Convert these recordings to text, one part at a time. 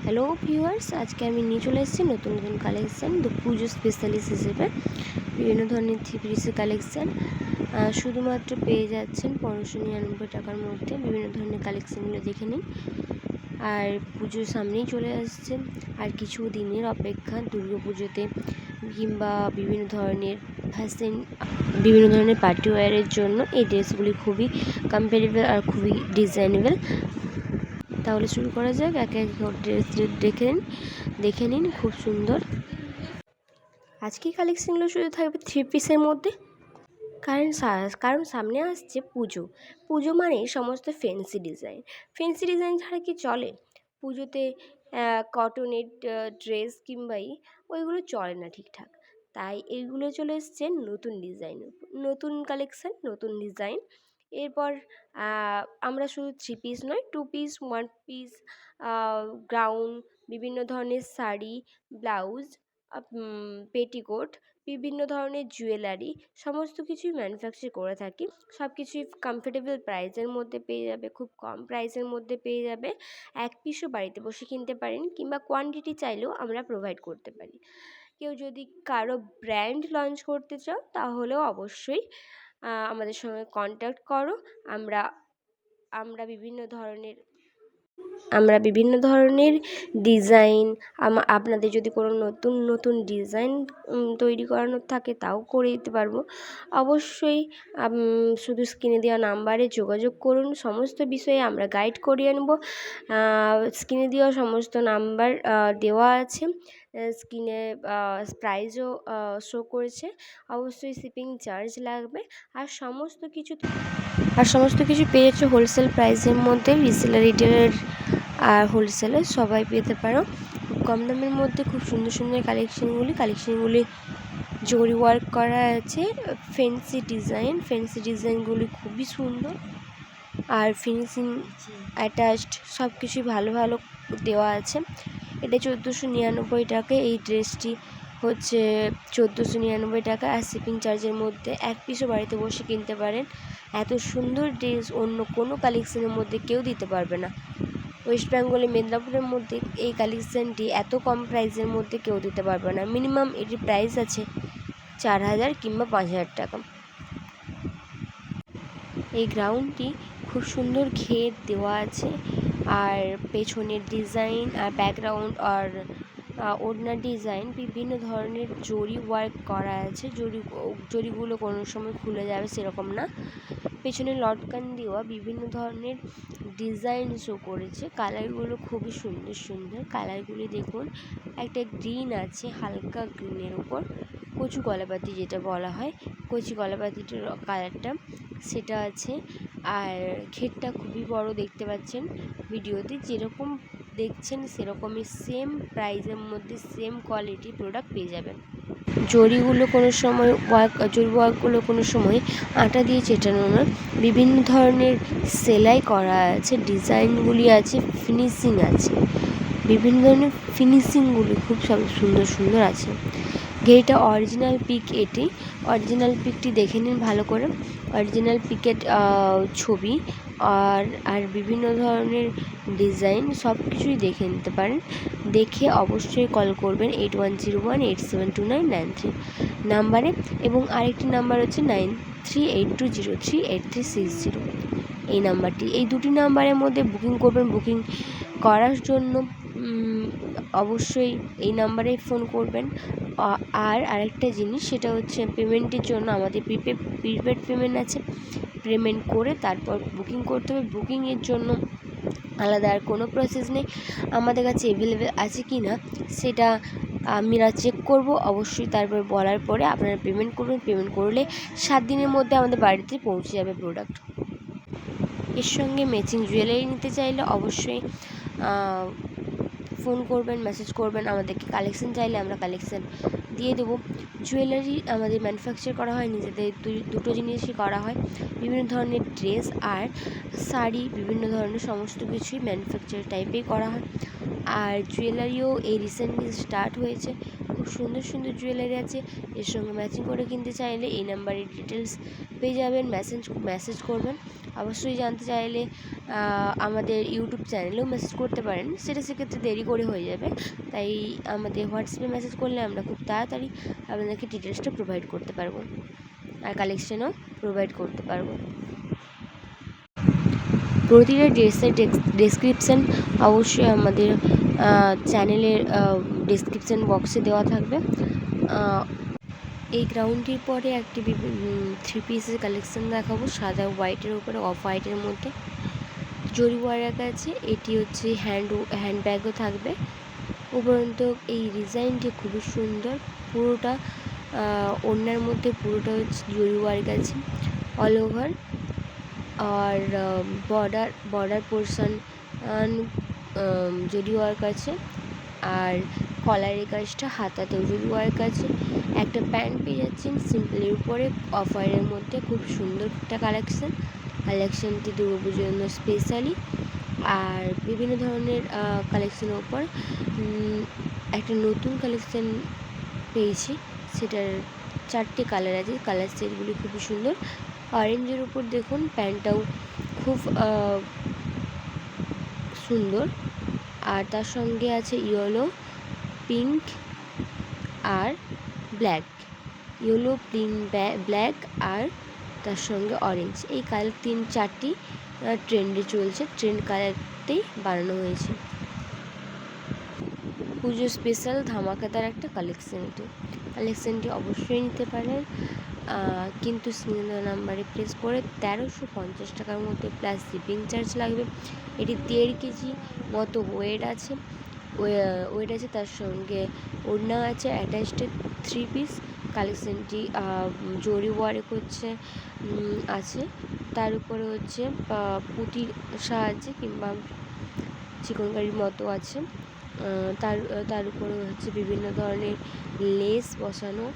Hello viewers, আজকে আমি নিয়ে চলে এসেছি নতুন নতুন কালেকশান পুজো স্পেশালিস্ট হিসেবে বিভিন্ন ধরনের থ্রি পিসের কালেকশান শুধুমাত্র পেয়ে যাচ্ছেন 1599 টাকার মধ্যে। বিভিন্ন ধরনের কালেকশানগুলো দেখে নিন। আর পুজোর সামনেই চলে আসছে, আর কিছু দিনের অপেক্ষা দুর্গা পুজোতে কিংবা বিভিন্ন ধরনের ফ্যাশন, বিভিন্ন ধরনের পার্টি ওয়্যারের জন্য এই ড্রেসগুলি খুবই কমফোর্টেবল আর খুবই ডিজাইনেবল। তাহলে শুরু করা যাক। একে একে ড্রেস দেখে নিন, খুব সুন্দর। আজকের কালেকশনগুলো শুধু থাকবে থ্রি পিসের মধ্যে, কারণ সামনে আসছে পুজো মানে সমস্ত ফ্যান্সি ডিজাইন ছাড়া কি চলে? পুজোতে কটনের ড্রেস কিংবাই ওইগুলো চলে না ঠিকঠাক, তাই এইগুলো চলে এসছে নতুন ডিজাইন, নতুন কালেকশান, নতুন ডিজাইন। এরপর আমরা শুধু থ্রি পিস নয়, two piece, one piece, gown, বিভিন্ন ধরনের শাড়ি, ব্লাউজ, পেটিকোট, বিভিন্ন ধরনের জুয়েলারি সমস্ত কিছুই ম্যানুফ্যাকচার করে থাকি। সব কিছুই কমফোর্টেবল প্রাইসের মধ্যে পেয়ে যাবে, খুব কম প্রাইসের মধ্যে পেয়ে যাবে। এক পিসও বাড়িতে বসে কিনতে পারেন কিংবা কোয়ান্টিটি চাইলেও আমরা প্রোভাইড করতে পারি। কেউ যদি কারো ব্র্যান্ড লঞ্চ করতে চাও তাহলেও অবশ্যই আমাদের সঙ্গে কন্ট্যাক্ট করো। আমরা বিভিন্ন ধরনের ডিজাইন, আপনাদের যদি কোনো নতুন ডিজাইন তৈরি করানোর থাকে তাও করে দিতে পারবো। অবশ্যই শুধু স্ক্রিনে দেওয়া নাম্বারে যোগাযোগ করুন, সমস্ত বিষয়ে আমরা গাইড করিয়ে নেব। স্ক্রিনে দেওয়া সমস্ত নাম্বার দেওয়া আছে, স্ক্রিনে প্রাইসও শো করেছে। অবশ্যই শিপিং চার্জ লাগবে। আর সমস্ত কিছু পেয়ে যাচ্ছে হোলসেল প্রাইসের মধ্যে। রিসেলার, রিটেলার আর হোলসেলার সবাই পেতে পারো খুব কম দামের মধ্যে। খুব সুন্দর সুন্দর কালেকশনগুলি জরি ওয়ার্ক করা আছে, ফ্যান্সি ডিজাইনগুলি খুবই সুন্দর, আর ফিনিশিং অ্যাটাচড সব কিছুই ভালো ভালো দেওয়া আছে। এটা 1499 টাকা। এই ড্রেসটি হচ্ছে 1499 টাকা, আর শিপিং চার্জের মধ্যে এক পিসও বাড়িতে বসে কিনতে পারেন। এত সুন্দর ড্রেস অন্য কোনো কালেকশনের মধ্যে কেউ দিতে পারবে না। ওয়েস্ট বেঙ্গলে মেদিনীপুরের মধ্যে এই কালেকশানটি এত কম প্রাইসের মধ্যে কেউ দিতে পারবে না। মিনিমাম এটির প্রাইস আছে 4000 কিংবা 5000 টাকা। এই গ্রাউন্ডটি খুব সুন্দর ঘের দেওয়া আছে, আর পেছনের ডিজাইন আর ব্যাকগ্রাউন্ড আর ওড়নার ডিজাইন বিভিন্ন ধরনের জরি ওয়ার্ক করা আছে। জরিগুলো কোনো সময় খুলে যাবে সেরকম না। পেছনে লটকান দেওয়া বিভিন্ন ধরনের ডিজাইন শো করেছে। কালারগুলো খুবই সুন্দর। কালারগুলি দেখুন, একটা গ্রিন আছে, হালকা গ্রিনের উপর কচু কলাপাতি যেটা বলা হয়, কচি কলাপাতিটার কালারটা সেটা আছে। আর ঘেরটা খুবই বড়, দেখতে পাচ্ছেন ভিডিওতে যেরকম দেখছেন সেরকমই সেম প্রাইসের মধ্যে সেম কোয়ালিটি প্রোডাক্ট পেয়ে যাবেন। জরি ওয়ার্কগুলো কোনো সময় আটা দিয়ে চেটানো না, বিভিন্ন ধরনের সেলাই করা আছে, ডিজাইনগুলি আছে, ফিনিশিং আছে, বিভিন্ন ধরনের ফিনিশিংগুলি খুব সব সুন্দর আছে। ঘেরটা অরিজিনাল পিক, অরিজিনাল পিকটি দেখে নিন ভালো করে। অরিজিনাল পিকের ছবি আর বিভিন্ন ধরনের ডিজাইন সব কিছুই দেখে নিতে পারেন। দেখে অবশ্যই কল করবেন 8101872993 নাম্বারে, এবং আরেকটি নাম্বার হচ্ছে 9382038360 এই নাম্বারটি। এই দুটি নাম্বারের মধ্যে বুকিং করবেন। বুকিং করার জন্য অবশ্যই এই নাম্বারে ফোন করবেন। আর আরেকটা জিনিস, সেটা হচ্ছে পেমেন্টের জন্য আমাদের প্রিপেড পেমেন্ট আছে, পেমেন্ট করে তারপর বুকিং করতে হবে। বুকিংয়ের জন্য আলাদা আর কোনো প্রসেস নেই। আমাদের কাছে অ্যাভেলেবেল আছে কি না সেটা আমরা চেক করব অবশ্যই, তারপর বলার পরে আপনারা পেমেন্ট করবেন। পেমেন্ট করলে 7 দিনের মধ্যে আমাদের বাড়িতে পৌঁছে যাবে প্রোডাক্ট। এর সঙ্গে ম্যাচিং জুয়েলারি নিতে চাইলে অবশ্যই ফোন করবেন, মেসেজ করবেন আমাদেরকে। কালেকশান চাইলে আমরা কালেকশান দিয়ে দেবো। জুয়েলারি আমাদের ম্যানুফ্যাকচার করা হয়, নিজেদের দুটো জিনিসই করা হয়। বিভিন্ন ধরনের ড্রেস আর শাড়ি, বিভিন্ন ধরনের সমস্ত কিছুই ম্যানুফ্যাকচার টাইপেই করা হয়। আর জুয়েলারিও এই রিসেন্টলি স্টার্ট হয়েছে, খুব সুন্দর জুয়েলারি আছে। এর সঙ্গে ম্যাচিং করে কিনতে চাইলে এই নাম্বারের ডিটেলস পেয়ে যাবেন, মেসেজ করবেন। অবশ্যই জানতে চাইলে আমাদের ইউটিউব চ্যানেলেও মেসেজ করতে পারেন, সেটা সেক্ষেত্রে দেরি করে হয়ে যাবে। তাই আমাদের হোয়াটসঅ্যাপে মেসেজ করলে আমরা খুব তাড়াতাড়ি আপনাদেরকে ডিটেলসটা প্রোভাইড করতে পারবো আর কালেকশানও প্রোভাইড করতে পারবো। প্রতিটা ড্রেসের ডেসক্রিপশান অবশ্যই আমাদের চ্যানেলের ডেসক্রিপশান বক্সে দেওয়া থাকবে। এই গ্রাউন্ডটির পরে একটি 3 পিসের কালেকশান দেখাবো, সাদা হোয়াইটের উপরে অফ হোয়াইটের মধ্যে জরি ওয়ার্ক আছে। এটি হচ্ছে হ্যান্ডব্যাগও থাকবে। উপরন্ত এই ডিজাইনটি খুবই সুন্দর, পুরোটা ওড়নার মধ্যে পুরোটা হচ্ছে জরি ওয়ার্ক আছে অল ওভার। আর বর্ডার পোর্শন জরি ওয়ার্ক আছে, আর কলারের কাজটা হাতাতেও জরি ওয়ার্ক আছে। একটা প্যান্ট পেয়ে যাচ্ছেন সিম্পলের উপরে অফ হোয়াইটের মধ্যে, খুব সুন্দর একটা কালেকশানটি দুর্গাপুজোর জন্য স্পেশালি। আর বিভিন্ন ধরনের কালেকশানের ওপর একটা নতুন কালেকশান পেয়েছি, সেটার 4টে কালার আছে, কালার সেটগুলি খুবই সুন্দর। অরেঞ্জের উপর দেখুন প্যান্টটাও খুব সুন্দর, আর তার সঙ্গে আছে ইয়েলো, পিঙ্ক আর ব্ল্যাক। ইয়েলো, পিঙ্ক, ব্ল্যাক আর তার সঙ্গে অরেঞ্জ, এই কালার 3-4টি ট্রেন্ডে চলছে, ট্রেন্ড কালারতেই বানানো হয়েছে। পুজো স্পেশাল ধামাকাদার একটা কালেকশানটি অবশ্যই নিতে পারেন, কিন্তু স্ক্রিনে দেওয়া নাম্বারে প্রেস করে 1350 টাকার মধ্যে প্লাস শিপিং চার্জ লাগবে। এটি 1.5 কেজি মতো ওয়েট আছে, তার সঙ্গে ওড়না আছে অ্যাটাচড 3 পিস। কালেকশানটি জরি ওয়ার্ক হচ্ছে আছে, তার উপরে হচ্ছে পুঁতির সাহায্যে কিংবা চিকনকারির মতো আছে। তার উপরে হচ্ছে বিভিন্ন ধরনের লেস বসানো,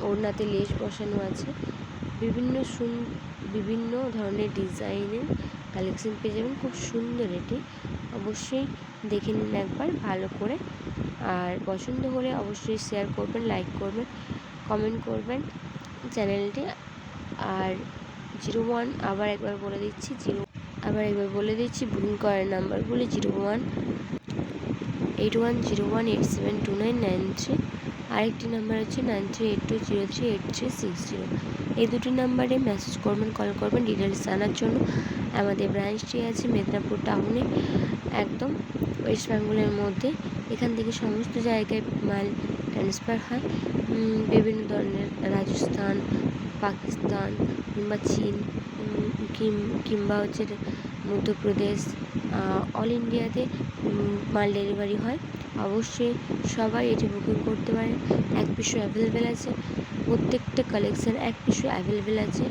ওড়নাতে লেস বসানো আছে। বিভিন্ন ধরনের ডিজাইনের কালেকশান পেয়ে যাবেন, খুব সুন্দর। এটি অবশ্যই দেখে নিন একবার ভালো করে, আর পছন্দ হলে অবশ্যই শেয়ার করবেন, লাইক করবেন, কমেন্ট করবেন চ্যানেলটি। আর 01 আবার একবার বলে দিচ্ছি বুকিং করার নাম্বারগুলি 018101872993, আরেকটি নাম্বার হচ্ছে 9382038360। এই দুটি নাম্বারে মেসেজ করবেন, কল করবেন ডিটেলস জানার জন্য। আমাদের ব্রাঞ্চটি আছে মেদিনীপুর টাউনে, একদম ওয়েস্ট বেঙ্গলের মধ্যে। এখান থেকে সমস্ত জায়গায় মাল ট্রান্সফার হয়, বিভিন্ন ধরনের রাজস্থান, পাকিস্তান কিংবা চীন কিংবা হচ্ছে মধ্যপ্রদেশ, অল ইন্ডিয়াতে মাল ডেলিভারি হয়। অবশ্যই সবাই এটি বুকিং করতে পারেন, 1 পিসও অ্যাভেলেবেল আছে, প্রত্যেকটা কালেকশান 1 পিসও অ্যাভেলেবেল আছে।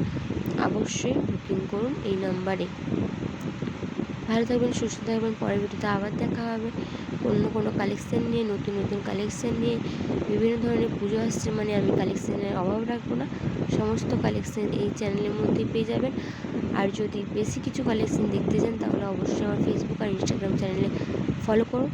অবশ্যই বুকিং করুন এই নাম্বারে। ভালো থাকবেন, সুস্থ থাকবেন। পরের ভিডিওতে আবার দেখা হবে অন্য কোনো কালেকশান নিয়ে, নতুন কালেকশান নিয়ে। বিভিন্ন ধরনের পুজো আসছে মানে আমি কালেকশানের অভাব রাখবো না, সমস্ত কালেকশান এই চ্যানেলের মধ্যেই পেয়ে যাবেন। আর যদি বেশি কিছু কালেকশান দেখতে চান তাহলে অবশ্যই আমার ফেসবুক আর ইনস্টাগ্রাম চ্যানেলে ফলো করুন।